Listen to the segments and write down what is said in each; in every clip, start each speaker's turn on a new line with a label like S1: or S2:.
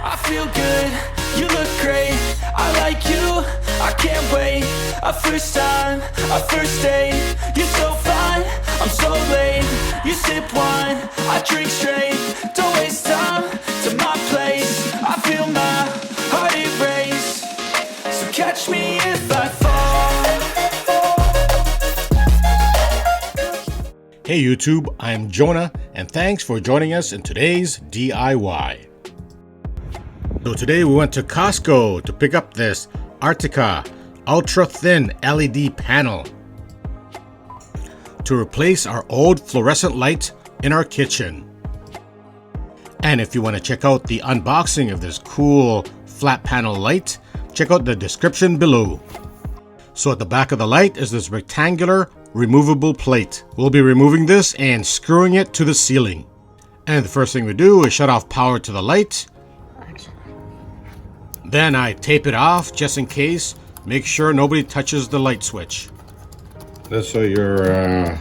S1: I feel good, you look great, I like you, I can't wait. A first time, a first date. You're so fine, I'm so late. You sip wine, I drink straight. Don't waste time to my place. I feel my heart erase. So catch me if I fall.
S2: Hey YouTube, I'm Jonah, and thanks for joining us in today's DIY. So today we went to Costco to pick up this Artica Ultra Thin LED panel to replace our old fluorescent light in our kitchen. And if you want to check out the unboxing of this cool flat panel light, check out the description below. So at the back of the light is this rectangular removable plate. We'll be removing this and screwing it to the ceiling. And the first thing we do is shut off power to the light. Then I tape it off just in case. Make sure nobody touches the light switch. That's so your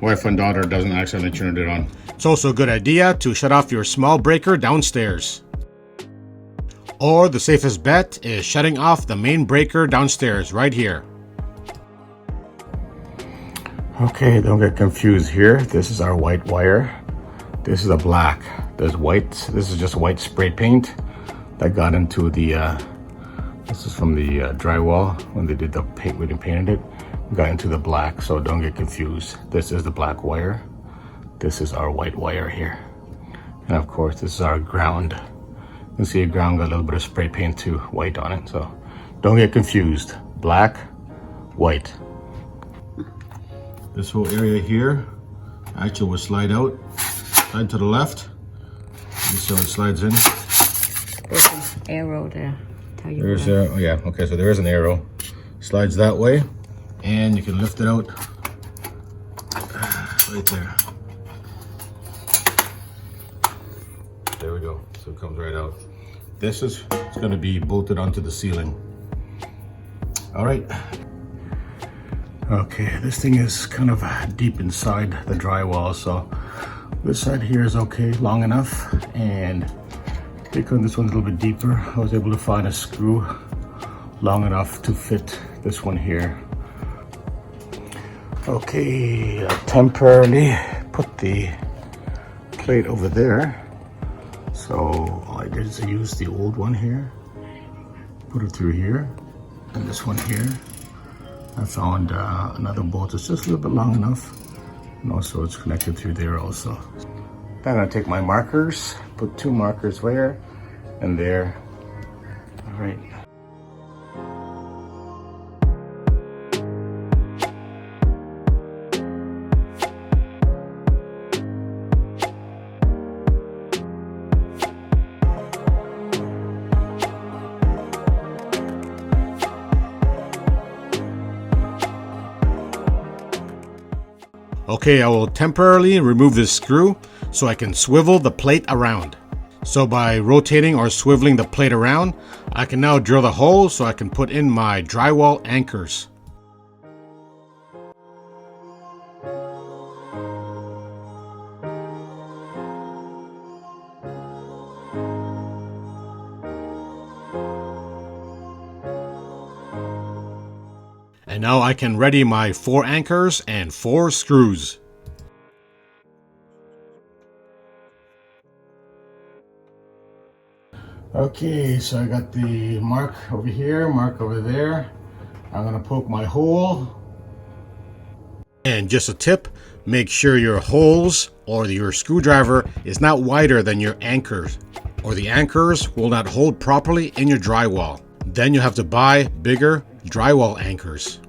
S2: wife and daughter doesn't accidentally turn it on. It's also a good idea to shut off your small breaker downstairs. Or the safest bet is shutting off the main breaker downstairs right here. Okay, don't get confused here. This is our white wire. This is a black. There's white. This is just white spray paint that got into the this is from the drywall when they did the paint, when they painted it. We got into the black, so don't get confused. This is the black wire. This is our white wire here. And of course, this is our ground. You can see the ground got a little bit of spray paint to white on it, so don't get confused. Black, white. This whole area here actually will slide out, slide to the left. You see how it slides in.
S3: There's an arrow there.
S2: There's oh yeah, okay, so there is an arrow. Slides that way, and you can lift it out right there. There we go. So it comes right out. This is it's going to be bolted onto the ceiling. All right. Okay, this thing is kind of deep inside the drywall, so this side here is okay, long enough, and because this one's a little bit deeper, I was able to find a screw long enough to fit this one here. Okay, I temporarily put the plate over there. So all I did is I used the old one here, put it through here, and this one here. I found another bolt that's just a little bit long enough, and also it's connected through there also. Then I take my markers, put 2 markers there and there. All right. Okay, I will temporarily remove this screw so I can swivel the plate around. So by rotating or swiveling the plate around, I can now drill the hole so I can put in my drywall anchors. And now I can ready my 4 anchors and 4 screws. Okay, so I got the mark over here, mark over there. I'm gonna poke my hole. And just a tip, make sure your holes or your screwdriver is not wider than your anchors, or the anchors will not hold properly in your drywall. Then you have to buy bigger drywall anchors.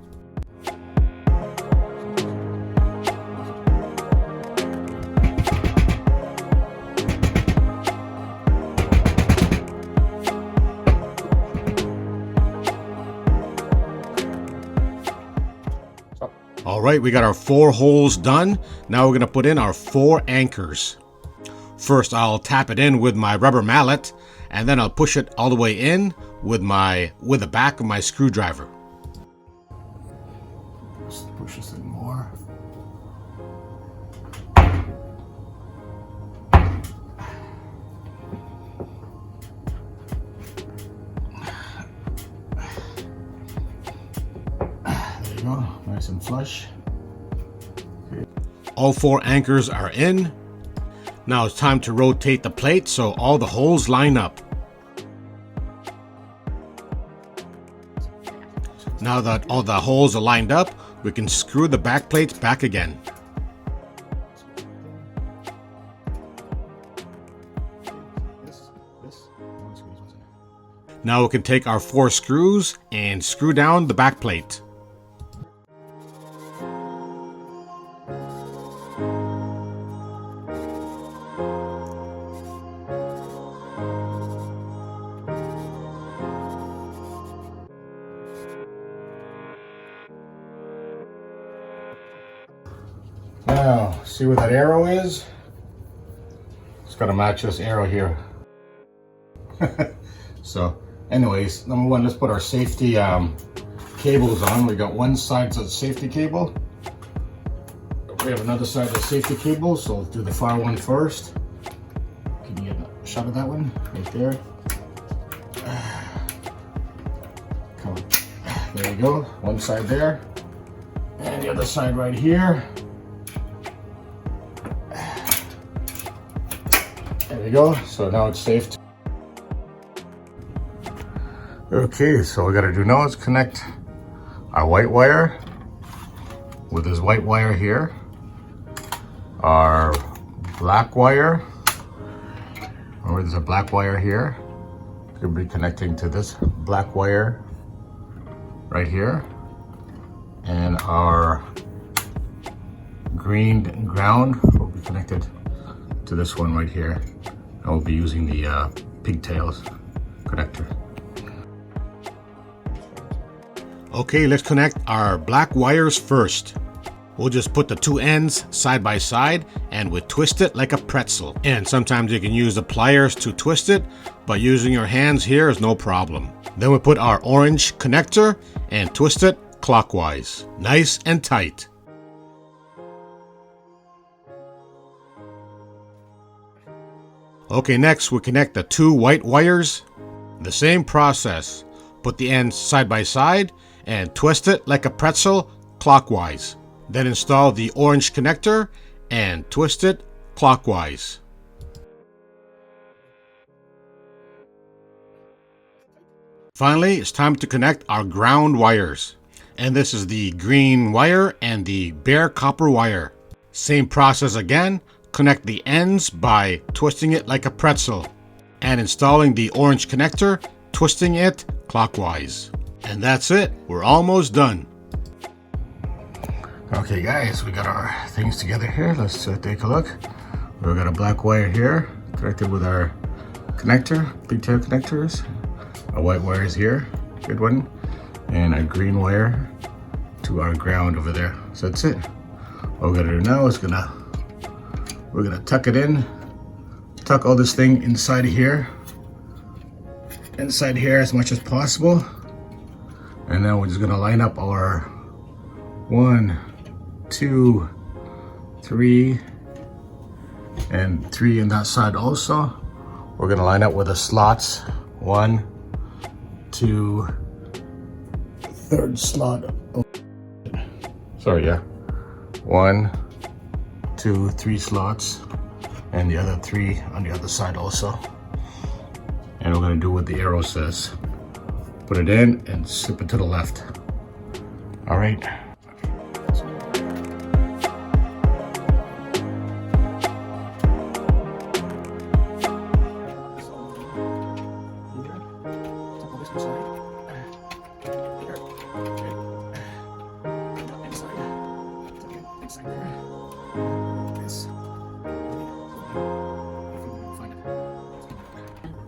S2: All right, we got our 4 holes done. Now we're gonna put in our 4 anchors. First, I'll tap it in with my rubber mallet, and then I'll push it all the way in with the back of my screwdriver. Just push this in more. Nice and flush.
S4: All 4 anchors are in. Now it's time to rotate the plate so all the holes line up. Now that all the holes are lined up, we can screw the back plates back again. Now we can take our 4 screws and screw down the back plate.
S2: Now, see where that arrow is? It's got to match this arrow here. So, anyways, number one, let's put our safety cables on. We got one side of the safety cable. We have another side of the safety cable, so let's do the far one first. Can you get a shot of that one? Right there. Come on. There you go. One side there. And the other side right here. There we go. So now it's safe. Okay, so what we gotta do now is connect our white wire with this white wire here. Our black wire. Remember, there's a black wire here. Could be connecting to this black wire right here. And our green ground will be connected to this one right here. And we'll be using the pigtails connector.
S4: Okay, let's connect our black wires first. We'll just put the 2 ends side by side and we'll twist it like a pretzel. And sometimes you can use the pliers to twist it, but using your hands here is no problem. Then we put our orange connector and twist it clockwise, nice and tight. Okay, next we connect the 2 white wires. The same process. Put the ends side by side and twist it like a pretzel clockwise. Then install the orange connector and twist it clockwise. Finally, it's time to connect our ground wires. And this is the green wire and the bare copper wire. Same process again. Connect the ends by twisting it like a pretzel and installing the orange connector, twisting it clockwise. And that's it. We're almost done.
S2: Okay guys, we got our things together here. Let's take a look. We've got a black wire here connected with our connector, pigtail connectors. Our white wire is here, good one. And a green wire to our ground over there. So that's it. What we're gonna do now is we're gonna tuck it in, tuck all this thing inside here as much as possible. And then we're just gonna line up our 1, 2, 3, and 3 in that side also. We're gonna line up with the slots. 1, 2, third slot. Sorry, yeah. 1, 2, 3 slots, and the other 3 on the other side also. And we're gonna do what the arrow says. Put it in and slip it to the left. All right.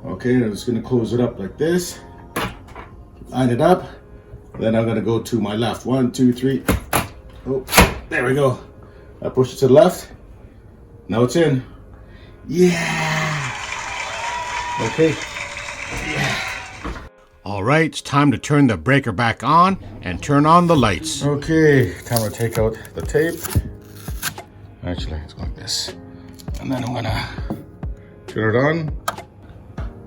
S2: Okay, I'm just gonna close it up like this. Line it up. Then I'm gonna go to my left. 1, 2, 3. Oh, there we go. I push it to the left. Now it's in. Yeah. Okay. Yeah.
S4: All right, it's time to turn the breaker back on and turn on the lights.
S2: Okay, time to take out the tape. Actually, it's like this. And then I'm gonna turn it on.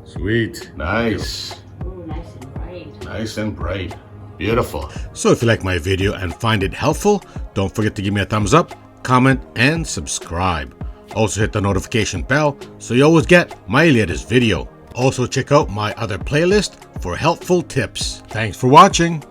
S2: Sweet. Nice.
S3: Oh, nice and bright.
S2: Nice and bright. Beautiful.
S4: So if you like my video and find it helpful, don't forget to give me a thumbs up, comment, and subscribe. Also hit the notification bell so you always get my latest video. Also check out my other playlist for helpful tips. Thanks for watching.